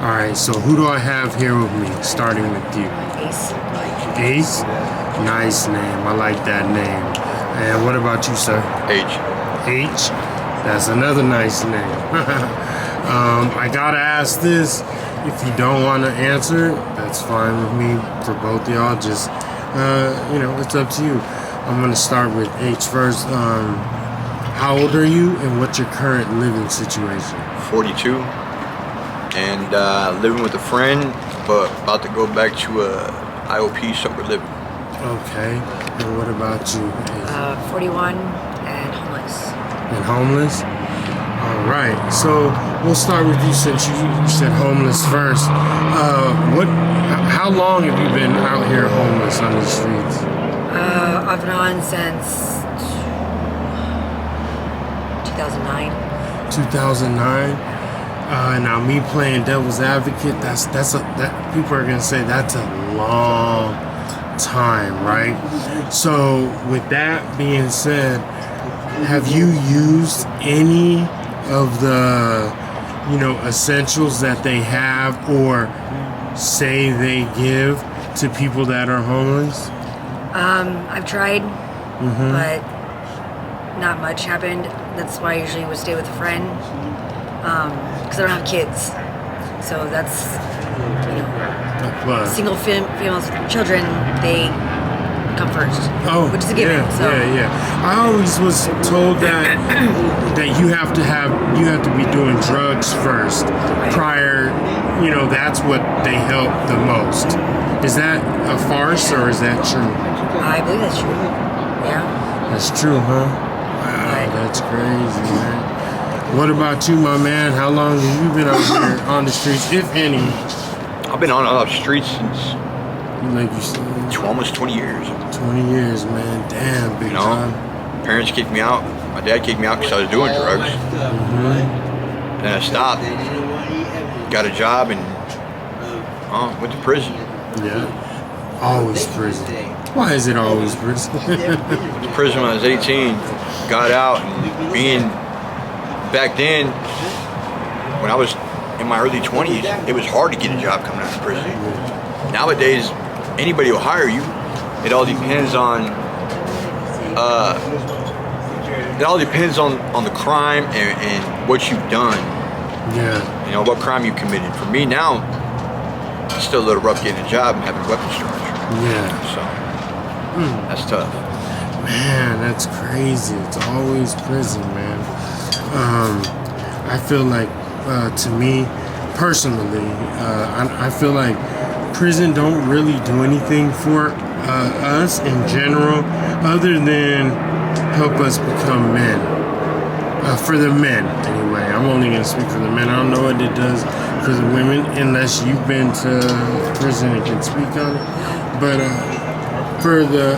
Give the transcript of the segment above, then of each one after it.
All right, so who do I have here with me? Starting with you. Ace. Ace? Nice name. I like that name. And what about you, sir? H. H? That's another nice name. I gotta ask this. If you don't want to answer, that's fine with me. For both of y'all, just it's up to you. I'm gonna start with H first. How old are you, and what's your current living situation? 42. And living with a friend, but about to go back to IOP sober living. Okay. And what about you? 41 and homeless. And homeless? All right. So we'll start with you since you said homeless first. How long have you been out here homeless on the streets? Off and on since 2009. 2009. Now me playing devil's advocate, that people are gonna say that's a long time, right? So with that being said, have you used any of the essentials that they have or say they give to people that are homeless? I've tried, but not much happened. That's why I usually would stay with a friend, because I don't have kids. So that's, single females with children, they come first. Oh, which is a given. Yeah. I always was told that you have to be doing drugs first prior. That's what they help the most. Is that a farce or is that true? I believe that's true. Yeah. That's true, huh? Wow, that's crazy, man. What about you, my man? How long have you been out here on the streets, if any? I've been on the streets since like you said, almost 20 years. 20 years, man. Damn, big time. Parents kicked me out. My dad kicked me out because I was doing drugs. Then I stopped, got a job, and went to prison. Yeah. Always prison. Why is it always prison? Went to prison when I was 18, got out, and back then, when I was in my early 20s, it was hard to get a job coming out of prison. Nowadays, anybody will hire you. It all depends on the crime and what you've done. Yeah. What crime you committed. For me now, it's still a little rough getting a job and having weapons charge. Yeah. So that's tough. Man, that's crazy. It's always prison, man. I feel like, to me, personally, I feel like prison don't really do anything for us in general, other than help us become men. For the men, anyway. I'm only going to speak for the men. I don't know what it does for the women, unless you've been to prison and can speak on it. But for the,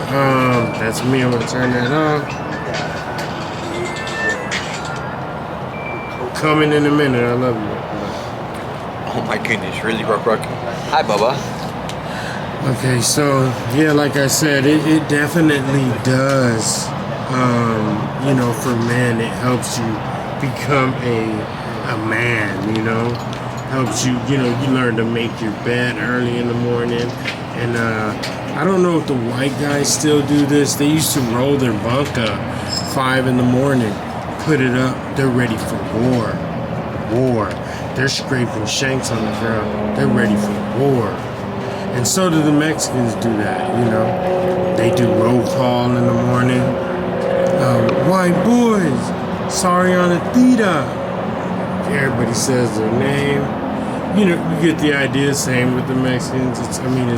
that's me. I'm going to turn that off. Coming in a minute. I love you. Oh my goodness, really, Ruck? Hi, Bubba. Okay, so yeah, like I said, it definitely does. For men, it helps you become a man. Helps you. You learn to make your bed early in the morning, and I don't know if the white guys still do this. They used to roll their bunk up 5 in the morning, put it up. They're ready for war. They're scraping shanks on the ground. They're ready for war. And so do the Mexicans do that, They do roll call in the morning. White boys, sorry on a theta. Everybody says their name. You get the idea. Same with the Mexicans. It's real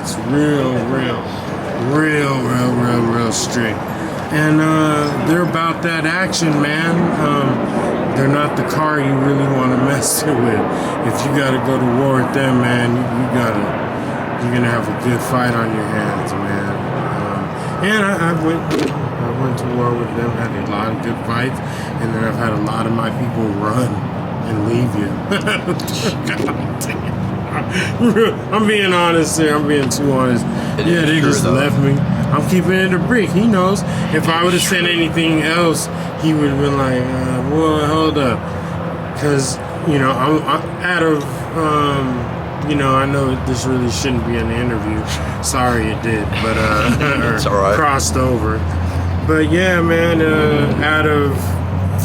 strict. And they're about that action, man. They're not the car you really want to mess with. If you got to go to war with them, man, you're gonna have a good fight on your hands, man. And I went to war with them, had a lot of good fights, and then I've had a lot of my people run and leave you. God damn. I'm being honest here. I'm being too honest. Yeah, they just left me. I'm keeping it a brick. He knows. If I would have said anything else, he would have been like, well, hold up. Because, I'm out of you know, I know this really shouldn't be an interview. Sorry it did, but It's all right. crossed over. But yeah, man, out of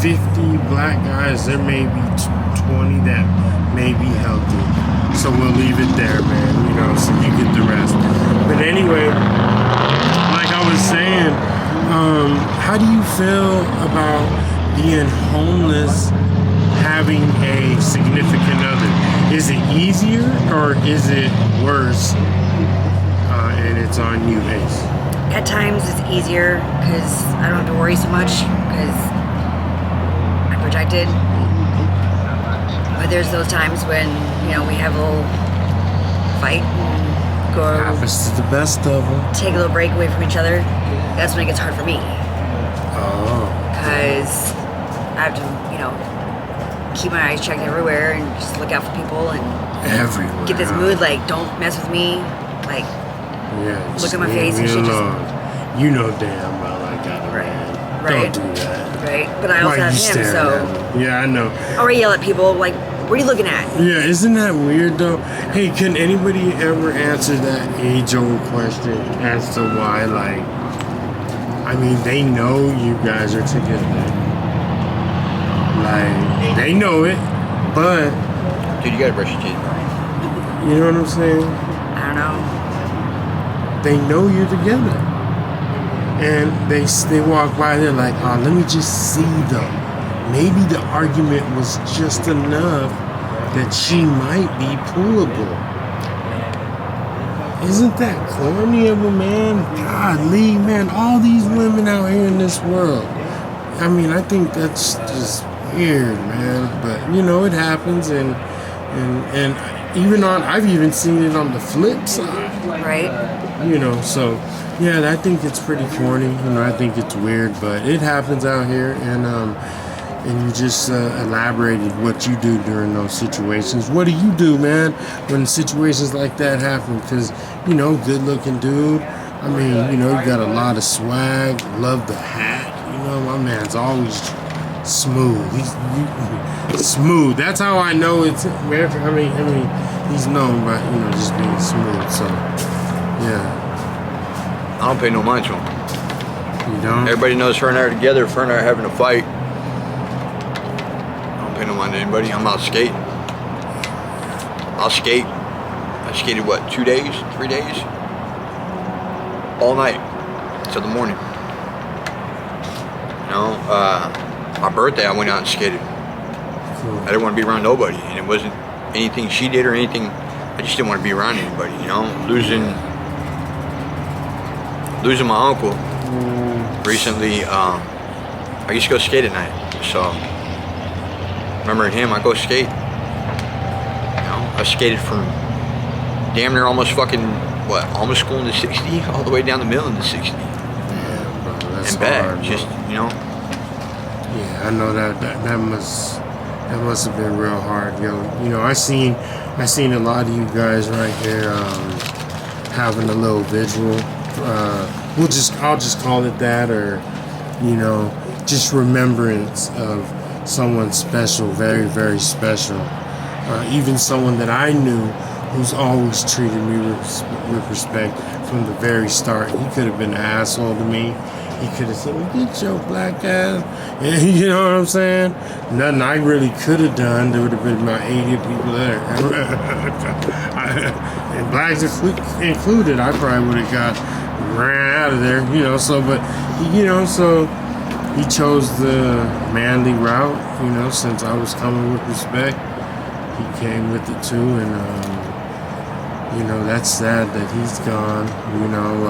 50 black guys, there may be 20 that may be healthy. So we'll leave it there, man. You know, so you get the rest. But anyway, like I was saying, how do you feel about being homeless, having a significant other? Is it easier or is it worse? And it's on you, Ace. At times it's easier because I don't have to worry so much because I'm protected. But there's those times when, you know, we have a little fight and go Happens to the best of them. take a little break away from each other. That's when it gets hard for me Oh. because I have to, you know, keep my eyes checked everywhere and just look out for people and Everywhere. get this mood like, don't mess with me. Like, Yeah, look just at my leave face me and shit, just- alone. You know damn well I got a Right. man. Right. Don't do that. right? But I also Why have you him, staring so at me? Yeah, I know. I already yell at people like, what are you looking at? Yeah, isn't that weird though? Hey, can anybody ever answer that age-old question as to why, like, I mean, they know you guys are together. Like, they know it, but, Dude, you gotta brush your teeth. you know what I'm saying? I don't know. They know you're together. And they walk by, they're like, oh, let me just see though. Maybe the argument was just enough that she might be pullable. Isn't that corny of a man? Golly, man, all these women out here in this world. I mean, I think that's just weird, man. But you know, it happens, and even on, I've even seen it on the flip side. Right? You know, so yeah, I think it's pretty corny. You know, I think it's weird, but it happens out here, and you just elaborated what you do during those situations. What do you do, man, when situations like that happen? Because, you know, good-looking dude. I mean, you know, you got a lot of swag. Love the hat. You know, my man's always smooth. He's smooth. That's how I know it's. I mean, he's known by, you know, just being smooth. So, yeah. I don't pay no mind to him. You don't. Everybody knows her and I are together. Her and I are having a fight. I don't pay no mind to anybody. I'm out skating. I'll skate. I skated what, 2 days, 3 days? All night till the morning. You know, my birthday I went out and skated. Cool. I didn't want to be around nobody, and it wasn't anything she did or anything. I just didn't want to be around anybody. You know, losing my uncle recently. I used to go skate at night, so remembering him, I go skate. You know, I skated from damn near almost fucking almost school in the 60, all the way down the middle in the 60, Yeah, bro, that's and back. hard, bro. Just, you know. Yeah, I know that must have been real hard, yo. You know, I seen a lot of you guys right here having a little visual. I'll just call it that, or you know, just remembrance of someone special, very, very special. Even someone that I knew who's always treated me with respect from the very start. He could have been an asshole to me. He could have said, well, get your black ass. And, you know what I'm saying? Nothing I really could have done. There would have been about 80 people there. And blacks included, I probably would have ran out of there, you know. So, but, you know, so he chose the manly route, you know, since I was coming with respect. He came with it too, and, you know, that's sad that he's gone. You know,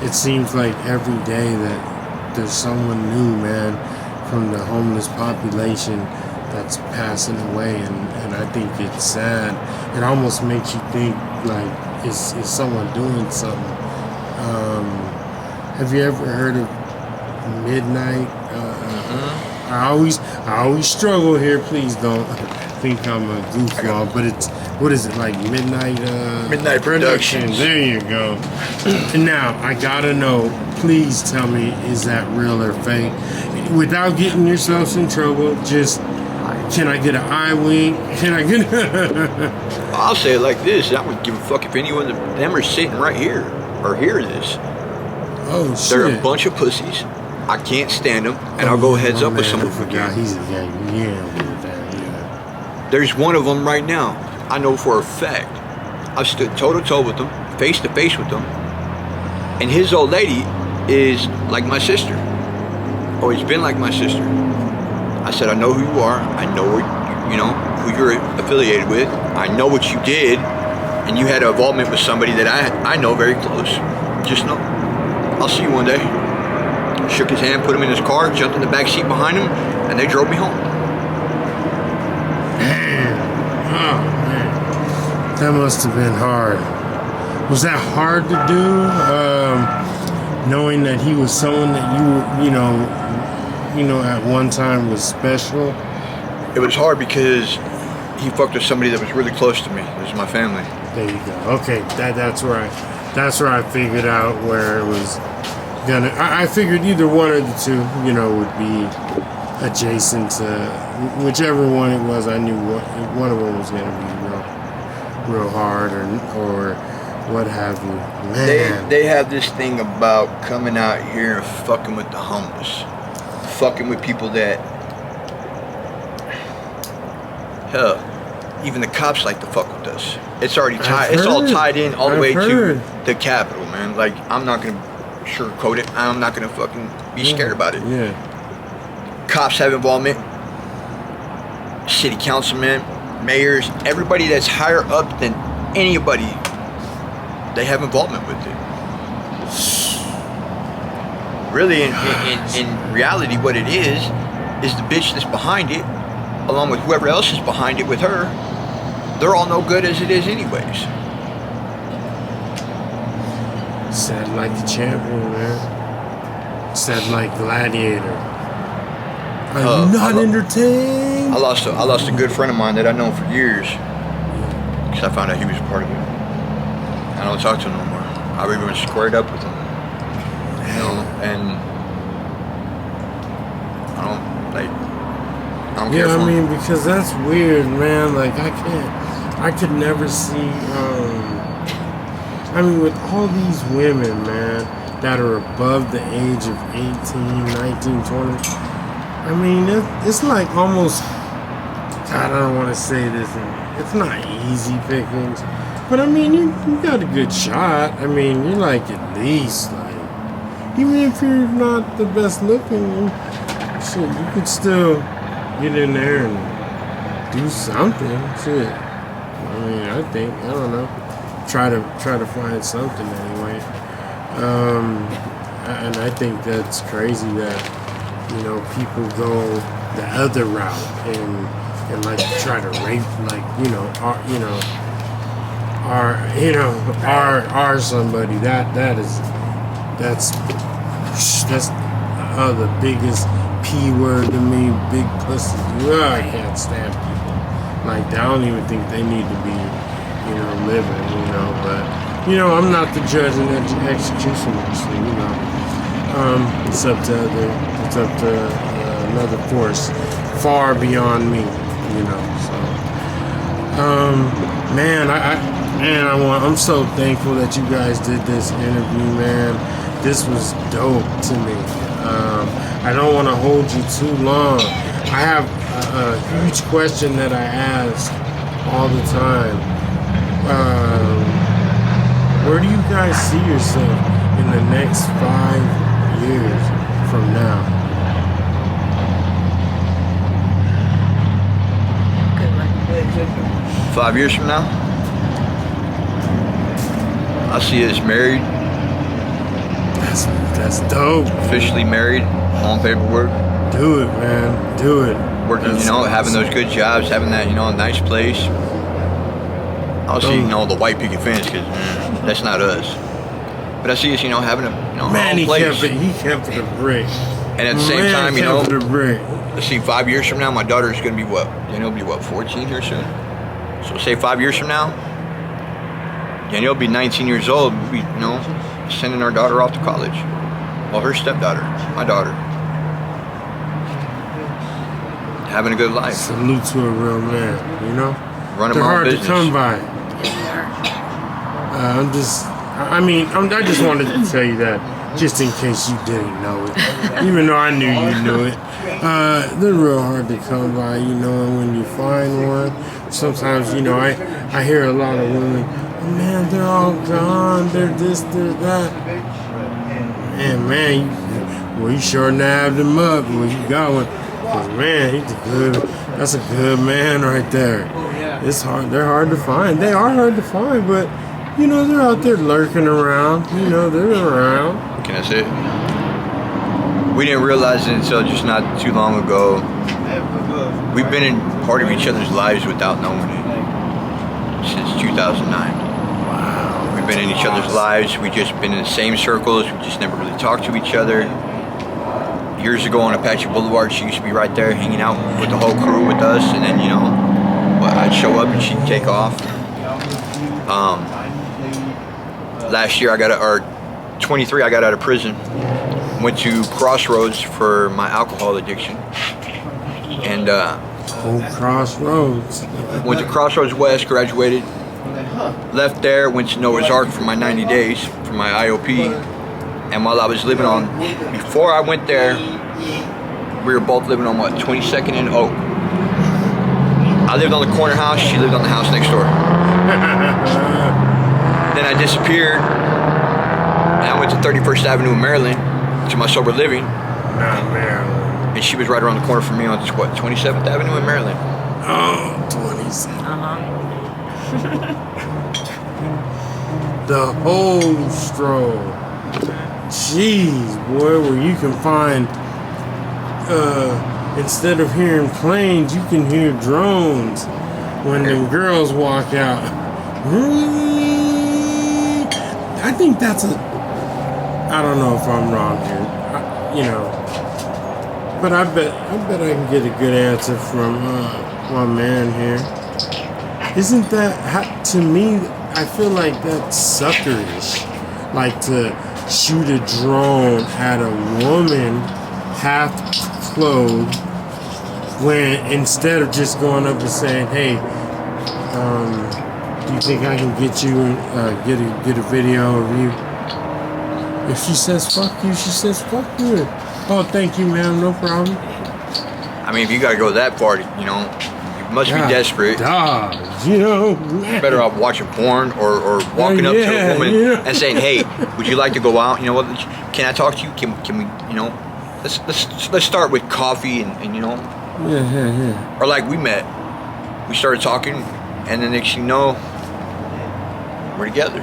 it seems like every day that there's someone new, man, from the homeless population that's passing away, and I think it's sad. It almost makes you think, like, is someone doing something? Have you ever heard of midnight? I always struggle here. Please don't think I'm a goofball, but it's, what is it, like Midnight Productions. There you go. Now I gotta know. Please tell me, is that real or fake? Without getting yourselves in trouble, just Can I get an eye wink? Can I get? I'll say it like this: I would give a fuck if anyone of them are sitting right here or hear this. Oh shit! They're a bunch of pussies. I can't stand them, and I'll go heads up with some of them again. There's one of them right now. I know for a fact. I've stood toe to toe with them, face to face with them, and his old lady is like my sister. Always been like my sister. I said, I know who you are. I know what, who you're affiliated with. I know what you did, and you had an involvement with somebody that I know very close. Just know. I'll see you one day. Shook his hand, put him in his car, jumped in the back seat behind him, and they drove me home. Man. Oh, man. That must have been hard. Was that hard to do? Knowing that he was someone that you at one time was special? It was hard because he fucked with somebody that was really close to me. It was my family. There you go. Okay, that's where I figured out where it was gonna. I figured either one or the two, would be adjacent to whichever one it was. I knew one of them was gonna be real hard or what have you. Man, they have this thing about coming out here and fucking with the homeless, fucking with people that, hell, even the cops like to fuck with us. It's already tied. It's all tied in all the way to the Capitol, man. Like, I'm not gonna sugarcoat it. I'm not gonna fucking be scared about it. Yeah. Cops have involvement. City councilmen, mayors, everybody that's higher up than anybody, they have involvement with it. Really, in reality, what it is the bitch that's behind it, along with whoever else is behind it with her, they're all no good as it is anyways. Said like the champion, man. Said like gladiator. I'm not entertained. I lost a good friend of mine that I've known for years because I found out he was a part of it. I don't talk to him no more. I even squared up with him, and I don't care for him. I mean, because that's weird, man. Like, I could never see, with all these women, man, that are above the age of 18, 19, 20, I mean, it's like almost, God, I don't want to say this, it's not easy pickings, but I mean, you got a good shot. I mean, you're like at least, like, even if you're not the best looking, shit, you could still get in there and do something, shit. I mean, I don't know, try to find something anyway. And I think that's crazy that, people go the other route and like try to rape, like, are somebody that's the biggest P word to me, big pussy. I can't stand people like that. I don't even think they need to be, living, but, I'm not the judge and executioner, so, it's up to another force far beyond me, so, I'm so thankful that you guys did this interview, man. This was dope to me. I don't want to hold you too long. I have a huge question that I ask all the time. Where do you guys see yourself in the next 5 years from now? 5 years from now, I see us married. That's dope. Officially married, on paperwork. Do it, man. Do it. Working, having those good jobs, having that, nice place. I'll see, the white picket fence, because that's not us. But I see us, having a, man, own place. He kept it a brick. And at the same time, kept it a brick. Let's see, 5 years from now, my daughter's going to be what? Danielle will be 14 here soon? So say 5 years from now, Danielle will be 19 years old. We'll be, sending our daughter off to college. Well, her stepdaughter, my daughter. having a good life. Salute to a real man, you know? Running They're my own hard business. to come by. I just wanted to tell you that, just in case you didn't know it. Even though I knew you knew it. They're real hard to come by, you know, and when you find one, sometimes, you know, I hear a lot of women, oh, man, they're all gone, they're this, they're that. And man, you sure nabbed him up when you got one. 'Cause, man, that's a good man right there. It's hard, they're hard to find. They are hard to find, but you know, they're out there lurking around. You know, they're around. Can I say it? We didn't realize it until just not too long ago. We've been in part of each other's lives without knowing it since 2009. Wow. We've been in each other's lives. We've just been in the same circles. We just never really talked to each other. Years ago on Apache Boulevard, she used to be right there hanging out with the whole crew with us, and then, you know, I'd show up and she'd take off. Last year, 23, I got out of prison. Went to Crossroads for my alcohol addiction. And Crossroads. went to Crossroads West, graduated. Left there, went to Noah's Ark for my 90 days, for my IOP. And while I was before I went there, we were both living on 22nd and Oak. I lived on the corner house, she lived on the house next door. Then I disappeared, and I went to 31st Avenue in Maryland to my sober living. Not Maryland. And she was right around the corner from me on 27th Avenue in Maryland. Oh, 27. The whole stroll. Jeez, boy, where you can find, instead of hearing planes, you can hear drones when the girls walk out. I think that's I don't know if I'm wrong here, you know, but I bet I can get a good answer from my man here. Isn't that, to me, I feel like that's suckerish, like to shoot a drone at a woman half clothed when instead of just going up and saying, hey, do you think I can get you get a video of you? If she says fuck you, she says fuck you. Oh, thank you, ma'am, no problem. I mean, if you gotta go that far, you know, you must be desperate. Dog, you know, You're better off watching porn or walking up to a woman and saying, hey, would you like to go out? You know what, can I talk to you? Can we, you know, let's start with coffee and you know. Yeah. Or like we met, we started talking, and then next thing you know, we're together.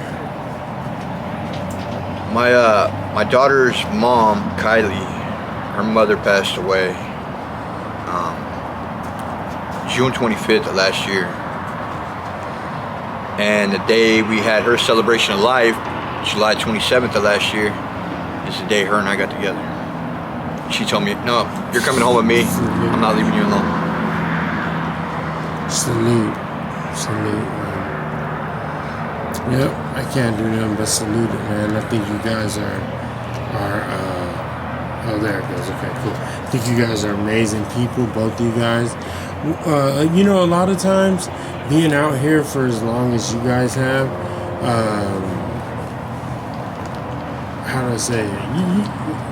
My daughter's mom, Kylie, her mother passed away June 25th of last year. And the day we had her celebration of life, July 27th of last year, is the day her and I got together. She told me, no, you're coming home with me. I'm not leaving you alone. Salute, man. Yep, I can't do nothing but salute it, man. I think you guys are oh, there it goes. Okay, cool. I think you guys are amazing people, both of you guys. You know, a lot of times, being out here for as long as you guys have, how do I say it?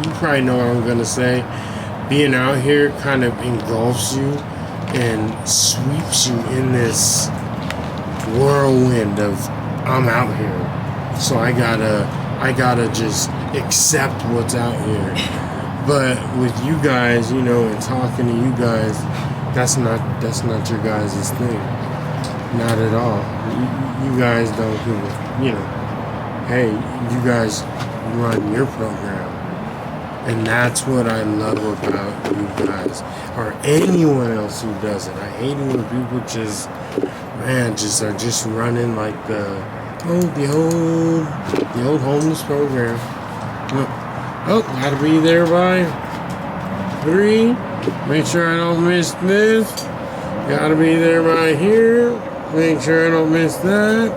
You probably know what I'm going to say. Being out here kind of engulfs you and sweeps you in this whirlwind of I'm out here, so I gotta just accept what's out here. But with you guys, you know, and talking to you guys, that's not your guys' thing, not at all. You guys don't give a, you know, hey, you guys run your program. And that's what I love about you guys, or anyone else who does it. I hate it when people just are just running like the old homeless program. Oh, gotta be there by 3. Make sure I don't miss this. Gotta be there by here. Make sure I don't miss that.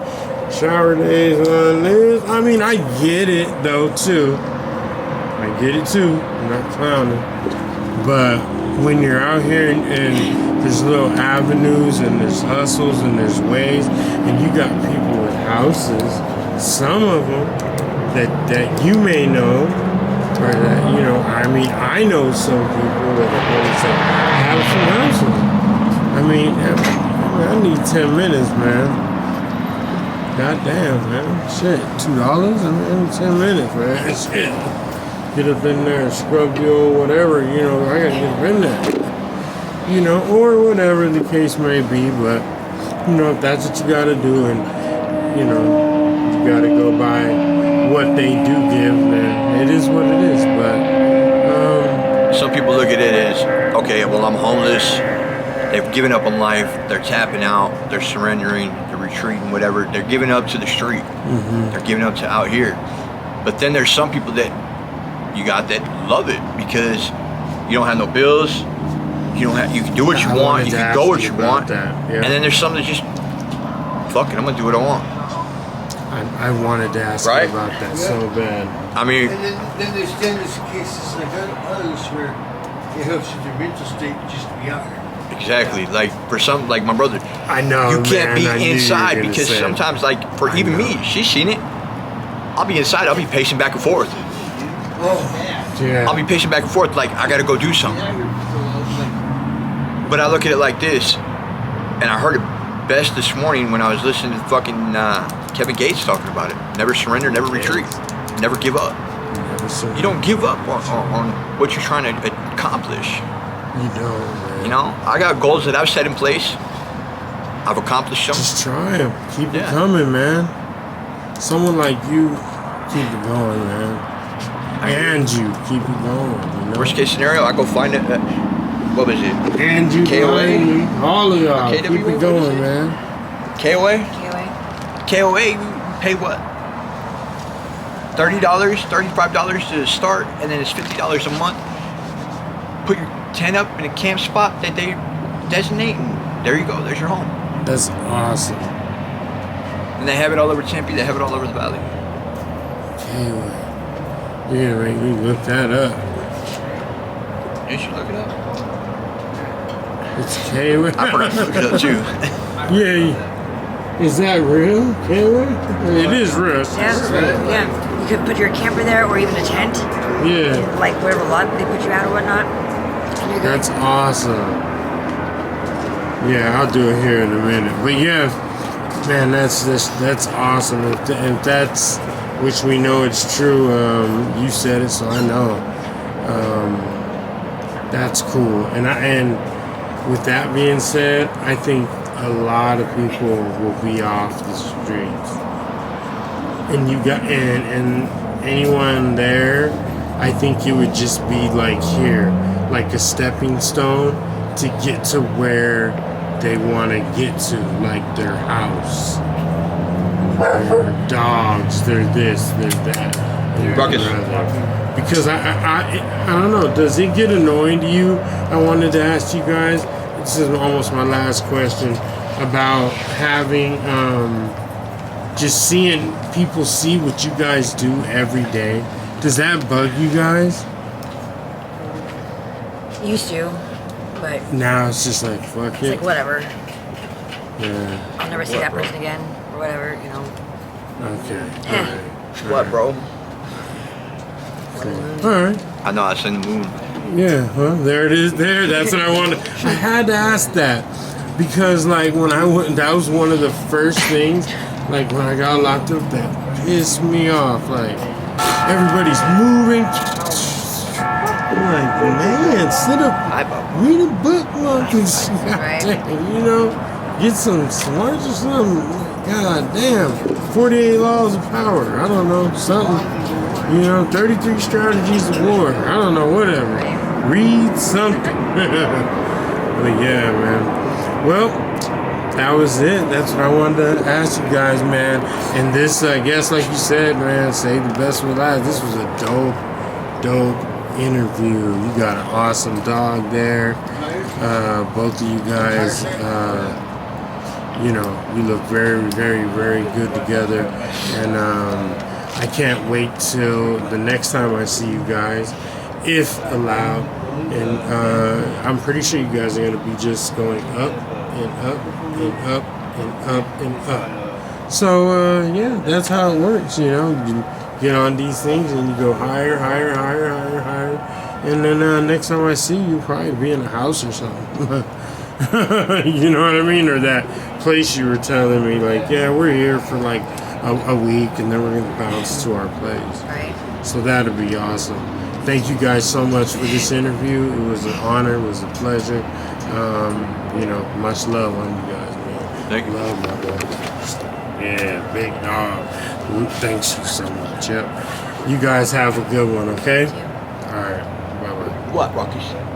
Shower days on this. I mean, I get it though too. I get it too. I'm not clowning. But when you're out here and there's little avenues and there's hustles and there's ways, and you got people with houses, some of them that you may know, or that, you know, I mean, I know some people that have some houses. I mean, I need 10 minutes, man. God damn, man. Shit, $2? I mean, 10 minutes, man. Shit. Get up in there, scrub you or whatever, you know, I gotta get up in there. You know, or whatever the case may be, but, you know, if that's what you gotta do and, you know, you gotta go by what they do give, then it is what it is, but, some people look at it as, okay, well, I'm homeless, they've given up on life, they're tapping out, they're surrendering, they're retreating, whatever, they're giving up to the street, they're giving up to out here. But then there's some people that you got that love it because you don't have no bills, you can do what you want, you can go where you want, and then there's some that just, fuck it, I'm gonna do what I want. I wanted to ask you about that so bad. I mean, and then there's cases like others where it helps with your mental state just to be out here. exactly. Like for some, like my brother, I know you can't man, be inside because sometimes, like for even me, she's seen it. I'll be inside. I'll be pacing back and forth. Yeah. I'll be pacing back and forth like I gotta go do something. But I look at it like this, and I heard it best this morning when I was listening to fucking Kevin Gates talking about it. Never surrender, never retreat, never give up. You don't give up on what you're trying to accomplish. You don't, man. You know, I got goals that I've set in place. I've accomplished them. Just try them. Keep it coming, man. Someone like you, keep it going, man. And you keep it going. You know? Worst case scenario, I go find it. What was it? And you, KOA? all of y'all, KWA, keep it going, man. KOA? KOA. KOA, you pay what? $30, $35 to start, and then it's $50 a month. Put your tent up in a camp spot that they designate, and there you go. There's your home. That's awesome. And they have it all over Tempe. They have it all over the valley. KOA. Yeah, man, we look that up. You should look it up. It's KOA. I forgot to look it up too. Yeah. Is that real? KOA? It is real. Yeah. You could put your camper there or even a tent. Yeah. Like whatever lot they put you out or whatnot. That's awesome. Yeah, I'll do it here in a minute. But yeah, man, that's awesome. If that's, which we know it's true, you said it, so I know. That's cool. And with that being said, I think a lot of people will be off the streets. And you got and anyone there, I think it would just be like here, like a stepping stone to get to where they want to get to, like their house, their dogs, their this, their that. Ruckus. Because I don't know, does it get annoying to you? I wanted to ask you guys, this is almost my last question, about having, just seeing people see what you guys do every day. Does that bug you guys? Used to, but Now it's just like, fuck it's it. like whatever. Yeah, I'll never see that person again or whatever, you know. okay. Alright. What, bro? Alright. I know I seen the moon. Yeah, well, there it is. There, that's what I wanted. I had to ask that because, like, when I went, that was one of the first things. Like when I got locked up, that pissed me off. Like everybody's moving. I'm like, man, sit up, read a book, monkeys. Right. You know, get some lunch or something. God damn, 48 laws of power. I don't know, something. You know, 33 strategies of war. I don't know, whatever. Read something. But yeah, man. Well, that was it. That's what I wanted to ask you guys, man. And this, I guess, like you said, man, save the best for last. This was a dope interview. You got an awesome dog there. Both of you guys, you know, you look very, very, very good together. And I can't wait till the next time I see you guys. if allowed. And I'm pretty sure you guys are going to be just going up and up and up and up and up. So, yeah, that's how it works, you know. You get on these things and you go higher, higher, higher, higher, higher. And then next time I see you, probably be in a house or something. You know what I mean? Or that place you were telling me, like, yeah, we're here for like a week and then we're going to bounce to our place. Right. So that'd be awesome. Thank you guys so much for this interview. It was an honor. It was a pleasure. You know, much love on you guys, man. Thank you. Love, my boy. Yeah, big dog. Thanks you so much. Yep. You guys have a good one, okay? All right. Bye-bye. What, Rockies?